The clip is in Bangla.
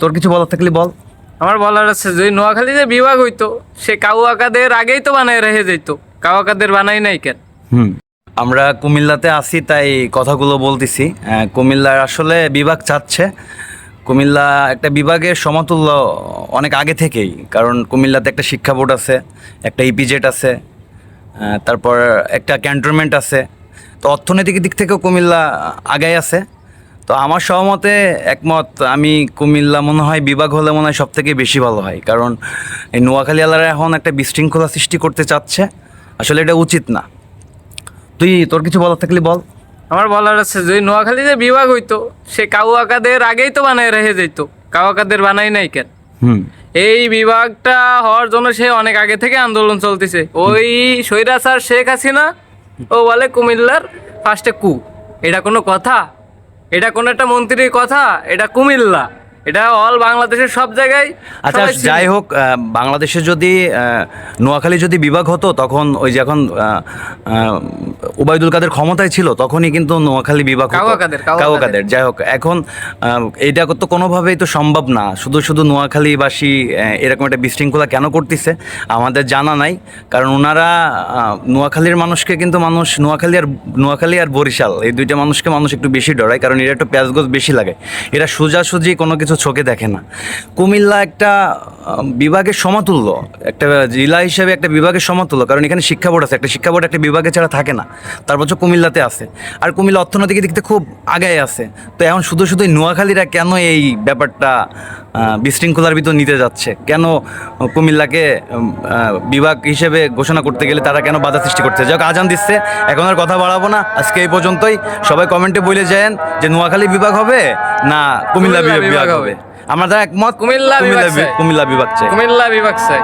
তোর কিছু বলার থাকলে বল। আমার বলার আছে, যদি নোয়াখালী যে বিভাগ হইতো সে কাউয়াকাদের আগেই তো বানায় রেখে যেত, কাউয়াকাদের বানাই নাই কেন? আমরা কুমিল্লাতে আছি তাই কথাগুলো বলতেছি। কুমিল্লার আসলে বিভাগ চাচ্ছে, কুমিল্লা একটা বিভাগের সমতুল্য অনেক আগে থেকেই, কারণ কুমিল্লাতে একটা শিক্ষা বোর্ড আছে, একটা ইপিজেড আছে, তারপর একটা ক্যান্টনমেন্ট আছে। তো অর্থনৈতিক দিক থেকেও কুমিল্লা আগায় আছে। তো আমার সহমতে একমত, আমি কুমিল্লা মনে হয় বিভাগ হলে মনে হয় সব থেকে বেশি ভালো হয়, কারণ এই নোয়াখালী আলারা এখন একটা বিশৃঙ্খলা সৃষ্টি করতে চাচ্ছে, আসলে এটা উচিত না। তোর কিছু বলার থাকলে বল। আমার বলার আছে, যদি নোয়াখালী যে বিভাগ হইতো সে কাউয়াকাদের আগেই তো বানায় রেখে যেত, কাউয়াকাদের বানাই নাই কেন? এই বিভাগটা হওয়ার জন্য সে অনেক আগে থেকে আন্দোলন চলতেছে। ওই স্বৈরাচার শেখ হাসিনা ও বলে কুমিল্লার ফার্স্টে এটা কোনো কথা? এটা কোনো একটা মন্ত্রীর কথা? এটা কুমিল্লা, এটা অল বাংলাদেশের সব জায়গায়। আচ্ছা সবাই চিনে। যাই হোক, বাংলাদেশে যদি নোয়াখালী যদি বিভাগ হতো, তখন ওই যে এখন ওবায়দুল কাদের ক্ষমতায় ছিল, তখনই কিন্তু নোয়াখালী বিভাগ হতো। কাউয়াকাদের। যাই হোক, এখন এইটা তো কোনোভাবেই তো সম্ভব না। শুধু শুধু নোয়াখালীবাসী এরকম একটা বিশৃঙ্খলা কেন করতেছে আমাদের জানা নাই, কারণ ওনারা নোয়াখালীর মানুষকে কিন্তু নোয়াখালী আর বরিশাল এই দুইটা মানুষকে মানুষ একটু বেশি ডরায়, কারণ এরা একটু প্যাঁচগোছ বেশি লাগে, এরা সোজাসুজি কোনো কিছু চোখে দেখে না। কুমিল্লা একটা বিভাগের সমতুল্য, একটা জেলা হিসেবে একটা বিভাগের সমতুল্য, কারণ এখানে শিক্ষা বোর্ড আছে, একটা শিক্ষা বোর্ড একটা বিভাগে ছাড়া থাকে না, তারপর কুমিল্লাতে আছে। আর কুমিল্লা অর্থনৈতিক দিক থেকে খুব আগায় আছে। তো এখন শুধু শুধু নোয়াখালীরা কেন এই ব্যাপারটা বিশৃঙ্খলার ভিতর নিতে যাচ্ছে? কেন কুমিল্লাকে বিভাগ হিসেবে ঘোষণা করতে গেলে তারা কেন বাধা সৃষ্টি করছে? যাক, আজান দিচ্ছে, এখন আর কথা বাড়াবো না, আজকে এই পর্যন্তই। সবাই কমেন্টে বলে যান যে নোয়াখালী বিভাগ হবে না কুমিল্লা বিভাগ হবে। আমরা একমত, কুমিল্লা বিভাগ চাই। কুমিল্লা বিভাগ চাই।